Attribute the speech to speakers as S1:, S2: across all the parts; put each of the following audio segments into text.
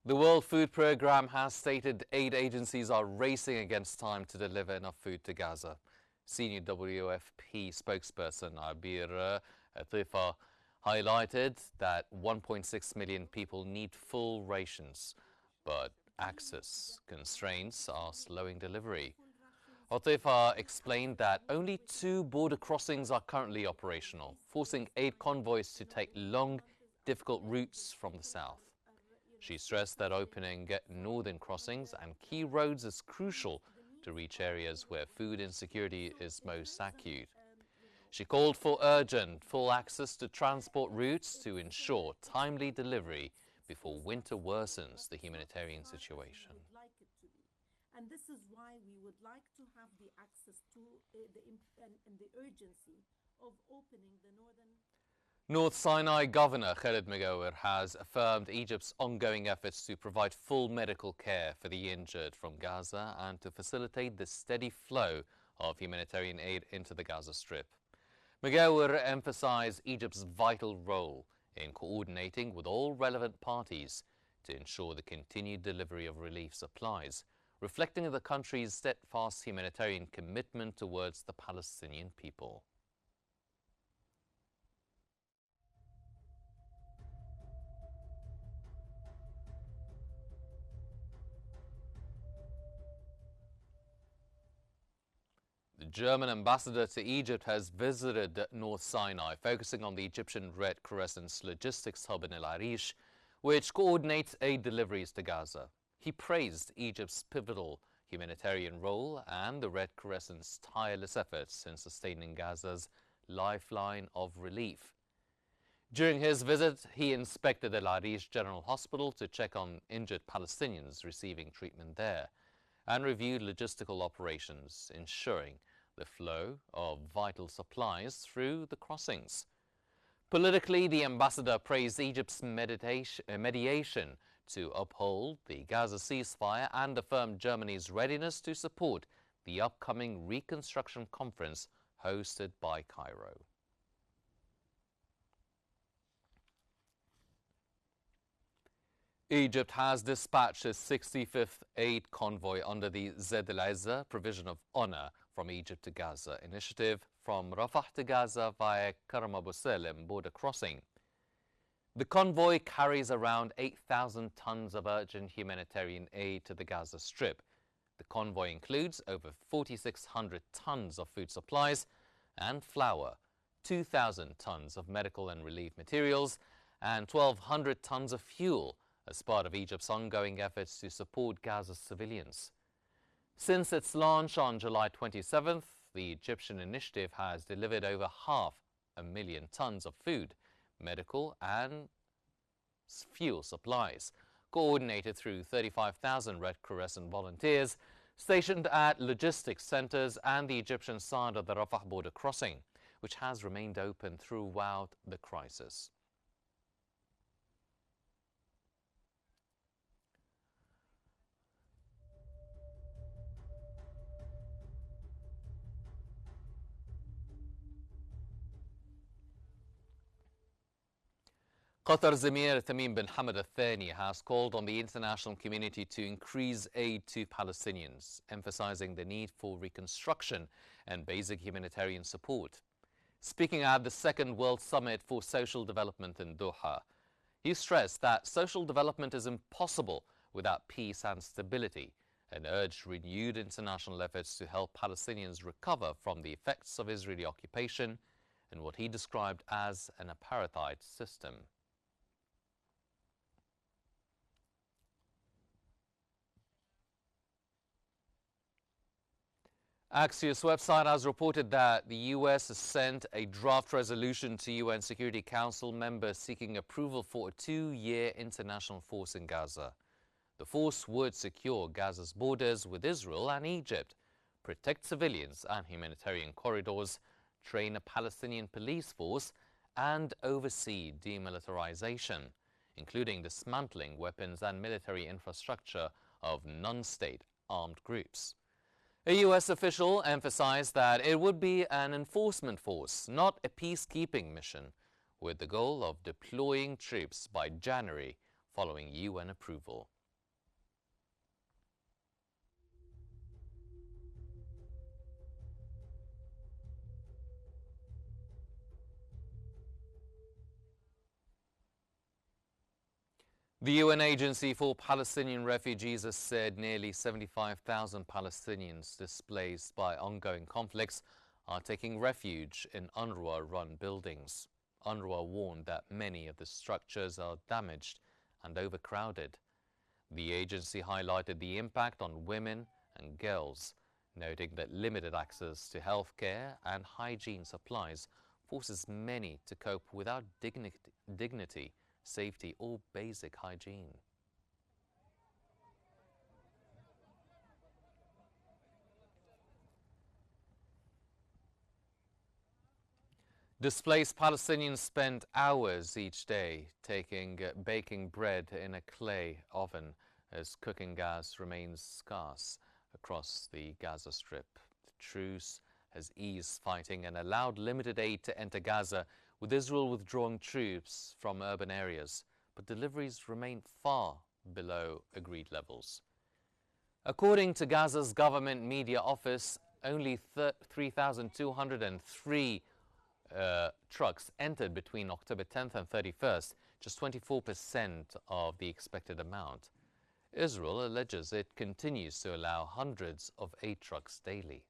S1: The World Food Programme has stated aid agencies are racing against time to deliver enough food to Gaza. Senior WFP spokesperson Abir Atifa highlighted that 1.6 million people need full rations, but access constraints are slowing delivery. Atifa explained that only 2 border crossings are currently operational, forcing aid convoys to take long, difficult routes from the south. She stressed that opening northern crossings and key roads is crucial to reach areas where food insecurity is most acute. She called for urgent, full access to transport routes to ensure timely delivery before winter worsens the humanitarian situation.
S2: And this is why we would like to have the access to the urgency of opening the northern.
S1: North Sinai Governor Khalid Megawer has affirmed Egypt's ongoing efforts to provide full medical care for the injured from Gaza and to facilitate the steady flow of humanitarian aid into the Gaza Strip. Megawer emphasized Egypt's vital role in coordinating with all relevant parties to ensure the continued delivery of relief supplies, reflecting the country's steadfast humanitarian commitment towards the Palestinian people. The German ambassador to Egypt has visited North Sinai, focusing on the Egyptian Red Crescent's logistics hub in El Arish, which coordinates aid deliveries to Gaza. He praised Egypt's pivotal humanitarian role and the Red Crescent's tireless efforts in sustaining Gaza's lifeline of relief. During his visit, he inspected El Arish General Hospital to check on injured Palestinians receiving treatment there and reviewed logistical operations, ensuring the flow of vital supplies through the crossings. Politically, the ambassador praised Egypt's mediation to uphold the Gaza ceasefire and affirmed Germany's readiness to support the upcoming reconstruction conference hosted by Cairo. Egypt has dispatched its 65th aid convoy under the Zed al-Izza Provision of Honor from Egypt to Gaza initiative from Rafah to Gaza via Karam Abu Salim border crossing. The convoy carries around 8,000 tons of urgent humanitarian aid to the Gaza Strip. The convoy includes over 4,600 tons of food supplies and flour, 2,000 tons of medical and relief materials, and 1,200 tons of fuel, as part of Egypt's ongoing efforts to support Gaza's civilians. Since its launch on July 27th, the Egyptian initiative has delivered over 500,000 tons of food, medical and fuel supplies, coordinated through 35,000 Red Crescent volunteers stationed at logistics centers and the Egyptian side of the Rafah border crossing, which has remained open throughout the crisis. Qatar's Emir Tamim bin Hamad Al Thani has called on the international community to increase aid to Palestinians, emphasizing the need for reconstruction and basic humanitarian support. Speaking at the Second World Summit for Social Development in Doha, he stressed that social development is impossible without peace and stability, and urged renewed international efforts to help Palestinians recover from the effects of Israeli occupation and what he described as an apartheid system. Axios website has reported that the U.S. has sent a draft resolution to UN Security Council members seeking approval for a 2-year international force in Gaza. The force would secure Gaza's borders with Israel and Egypt, protect civilians and humanitarian corridors, train a Palestinian police force, and oversee demilitarization, including dismantling weapons and military infrastructure of non-state armed groups. A U.S. official emphasized that it would be an enforcement force, not a peacekeeping mission, with the goal of deploying troops by January following UN approval. The UN Agency for Palestinian Refugees has said nearly 75,000 Palestinians displaced by ongoing conflicts are taking refuge in UNRWA-run buildings. UNRWA warned that many of the structures are damaged and overcrowded. The agency highlighted the impact on women and girls, noting that limited access to healthcare and hygiene supplies forces many to cope without dignity, safety, or basic hygiene. Displaced Palestinians spend hours each day baking bread in a clay oven as cooking gas remains scarce across the Gaza Strip. The truce has eased fighting and allowed limited aid to enter Gaza, with Israel withdrawing troops from urban areas, but deliveries remain far below agreed levels. According to Gaza's government media office, only 3,203 trucks entered between October 10th and 31st, just 24% of the expected amount. Israel alleges it continues to allow hundreds of aid trucks daily.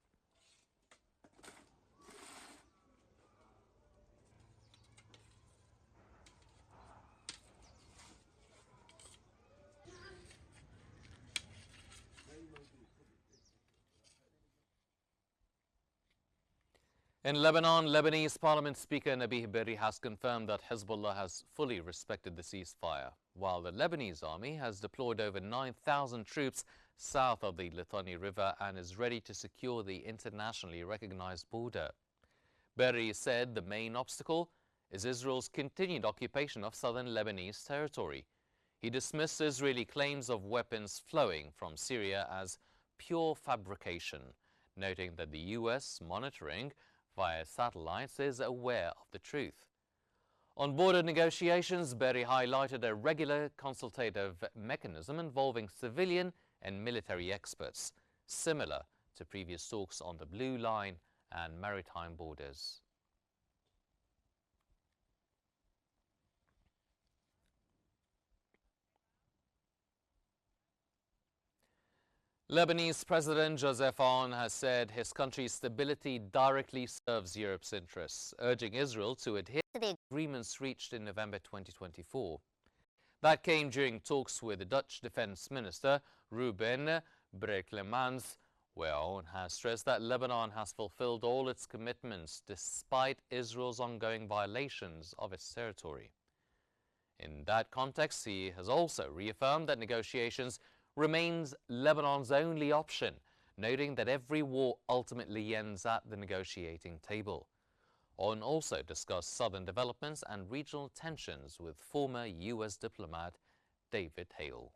S1: In Lebanon, Lebanese Parliament Speaker Nabih Berri has confirmed that Hezbollah has fully respected the ceasefire, while the Lebanese army has deployed over 9,000 troops south of the Litani River and is ready to secure the internationally recognized border. Berri said the main obstacle is Israel's continued occupation of southern Lebanese territory. He dismissed Israeli claims of weapons flowing from Syria as pure fabrication, noting that the U.S. monitoring via satellites is aware of the truth. On border negotiations, Berri highlighted a regular consultative mechanism involving civilian and military experts, similar to previous talks on the Blue Line and maritime borders. Lebanese President Joseph Aoun has said his country's stability directly serves Europe's interests, urging Israel to adhere to the agreements reached in November 2024. That came during talks with the Dutch Defense Minister Ruben Brekelmans, where Aoun has stressed that Lebanon has fulfilled all its commitments despite Israel's ongoing violations of its territory. In that context, he has also reaffirmed that negotiations remains Lebanon's only option, noting that every war ultimately ends at the negotiating table. Aoun also discussed southern developments and regional tensions with former U.S. diplomat David Hale.